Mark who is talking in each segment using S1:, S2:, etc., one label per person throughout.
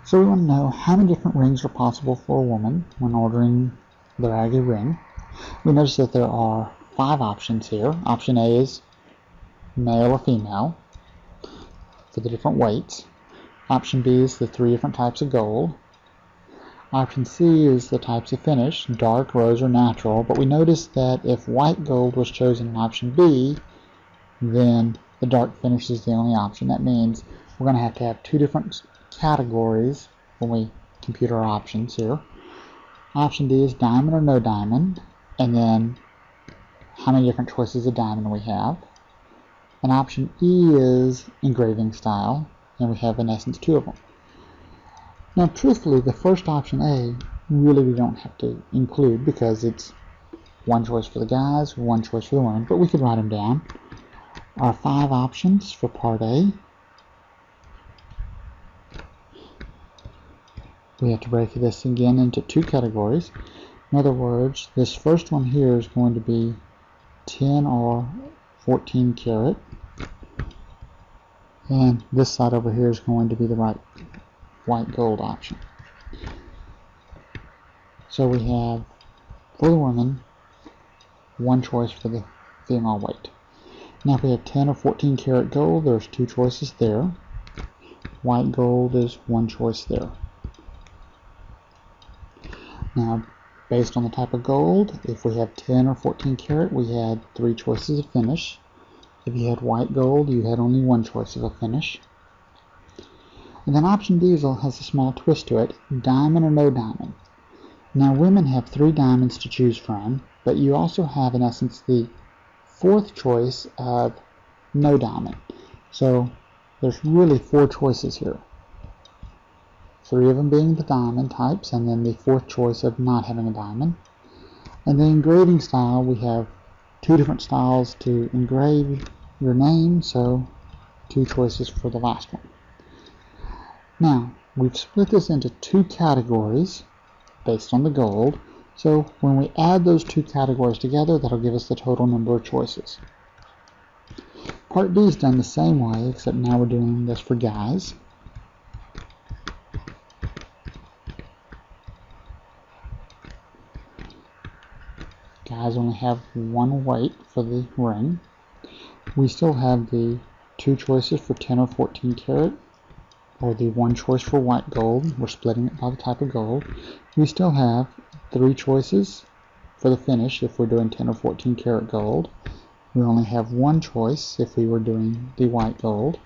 S1: So we want to know how many different rings are possible for a woman when ordering the Aggie ring. We notice that there are 5 options here. Option A is male or female for the different weights. Option B is the 3 different types of gold. Option C is the types of finish, dark, rose, or natural, but we notice that if white gold was chosen in option B, then the dark finish is the only option. That means we're going to have 2 different categories when we compute our options here. Option D is diamond or no diamond, and then how many different choices of diamond we have. And option E is engraving style, and we have in essence 2 of them. Now truthfully, the first option A really we don't have to include because it's 1 choice for the guys, 1 choice for the women, but we could write them down. Our 5 options for part A. We have to break this again into 2 categories. In other words, this first one here is going to be 10 or 14 karat, and this side over here is going to be the white gold option. So we have, for the women, 1 choice for the female weight. Now if we have 10 or 14 karat gold, there's 2 choices there. White gold is 1 choice there. Now, based on the type of gold, if we have 10 or 14 karat, we had 3 choices of finish. If you had white gold, you had only 1 choice of a finish. And then option D has a small twist to it, diamond or no diamond. Now women have 3 diamonds to choose from, but you also have in essence the 4th choice of no diamond. So there's really 4 choices here. 3 of them being the diamond types, and then the 4th choice of not having a diamond. And then engraving style, we have 2 different styles to engrave your name, so 2 choices for the last one. Now, we've split this into 2 categories based on the gold, so when we add those 2 categories together, that'll give us the total number of choices. Part B is done the same way, except now we're doing this for guys. Guys only have 1 weight for the ring. We still have the 2 choices for 10 or 14 karat, or the 1 choice for white gold. We're splitting it by the type of gold. We still have 3 choices for the finish if we're doing 10 or 14 karat gold. We only have 1 choice if we were doing the white gold.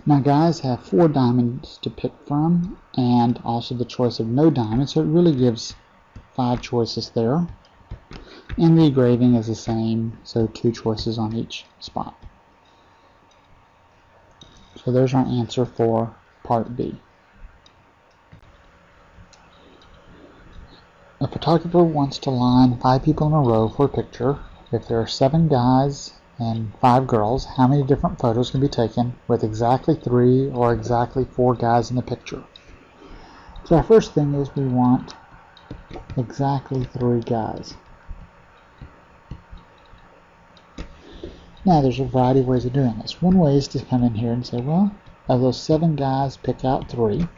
S1: Now guys have 4 diamonds to pick from, and also the choice of no diamond, so it really gives 5 choices there. And the engraving is the same, so 2 choices on each spot. So there's our answer for part B. A photographer wants to line 5 people in a row for a picture. If there are 7 guys and 5 girls, how many different photos can be taken with exactly 3 or exactly 4 guys in the picture? So our first thing is we want exactly 3 guys. Now there's a variety of ways of doing this. One way is to come in here and say, well, of those 7 guys, pick out 3.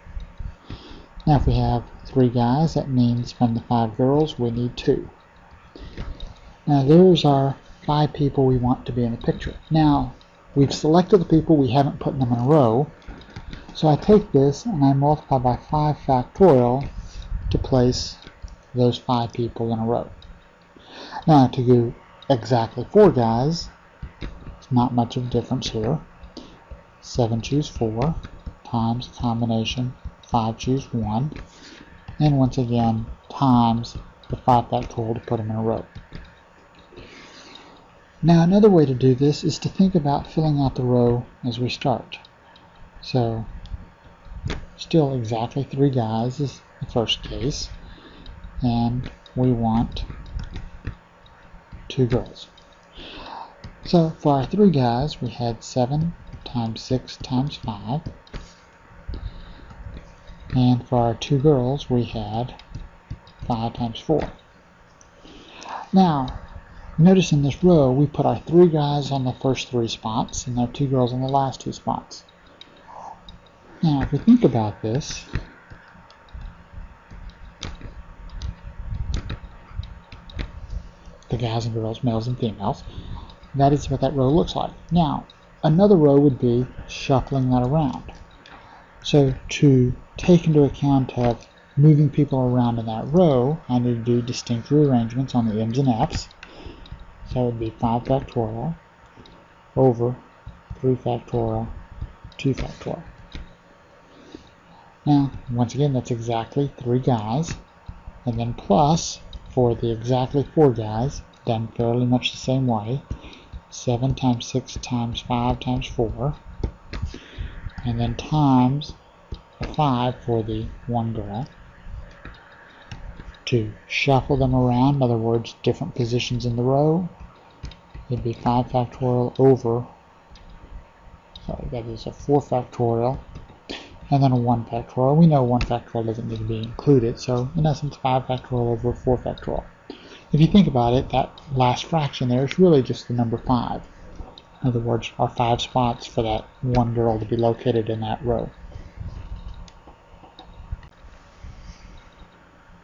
S1: Now if we have 3 guys, that means from the 5 girls we need 2. Now there's our 5 people we want to be in the picture. Now we've selected the people, we haven't put them in a row, so I take this and I multiply by 5 factorial to place those 5 people in a row. Now to do exactly 4 guys, not much of a difference here. 7 choose 4 times a combination 5 choose 1, and once again times the 5 factorial to put them in a row. Now another way to do this is to think about filling out the row as we start. So still exactly 3 guys is the first case, and we want 2 girls. So for our 3 guys, we had 7 times 6 times 5. And for our 2 girls, we had 5 times 4. Now, notice in this row, we put our 3 guys on the first 3 spots and our 2 girls on the last 2 spots. Now, if we think about this, the guys and girls, males and females, that is what that row looks like. Now, another row would be shuffling that around. So to take into account of moving people around in that row, I need to do distinct rearrangements on the M's and F's. So it would be 5 factorial over 3 factorial, 2 factorial. Now, once again, that's exactly 3 guys, and then plus, for the exactly 4 guys, done fairly much the same way, 7 times 6 times 5 times 4, and then times a 5 for the 1 girl. To shuffle them around, in other words, different positions in the row, it'd be 5 factorial over, sorry, that is a 4 factorial, and then a 1 factorial. We know 1 factorial doesn't need to be included, so in essence 5 factorial over 4 factorial. If you think about it, that last fraction there is really just the number 5. In other words, our 5 spots for that 1 girl to be located in that row.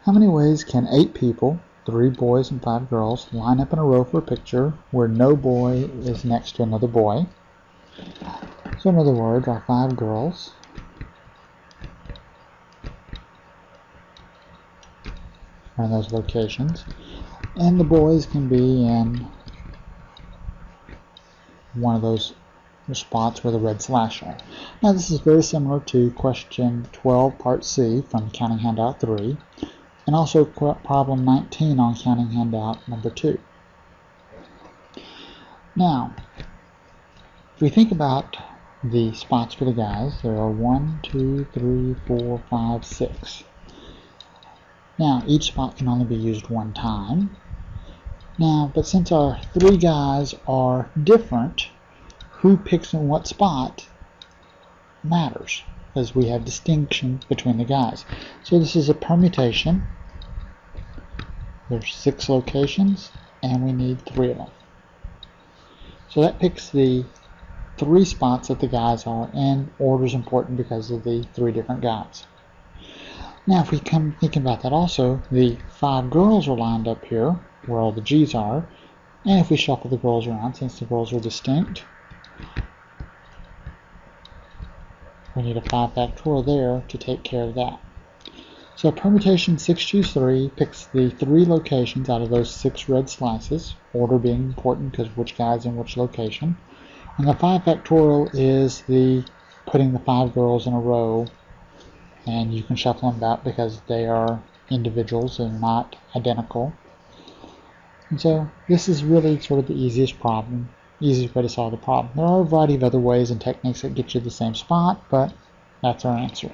S1: How many ways can 8 people, 3 boys and 5 girls, line up in a row for a picture where no boy is next to another boy? So in other words, our 5 girls are in those locations, and the boys can be in one of those spots where the red slash are. Now this is very similar to question 12 part C from counting handout 3, and also problem 19 on counting handout number 2. Now, if we think about the spots for the guys, there are 1, 2, 3, 4, 5, 6. Now, each spot can only be used one time. Now, but since our 3 guys are different, who picks in what spot matters, because we have distinction between the guys. So this is a permutation. There's 6 locations, and we need 3 of them. So that picks the 3 spots that the guys are, and order is important because of the 3 different guys. Now if we come thinking about that also, the 5 girls are lined up here, where all the G's are, and if we shuffle the girls around, since the girls are distinct, we need a 5 factorial there to take care of that. So permutation 6 choose 3 picks the 3 locations out of those 6 red slices, order being important because which guy's in which location. And the 5 factorial is the putting the 5 girls in a row, and you can shuffle them about because they are individuals and not identical. And so this is really sort of the easiest way to solve the problem. There are a variety of other ways and techniques that get you the same spot, but that's our answer.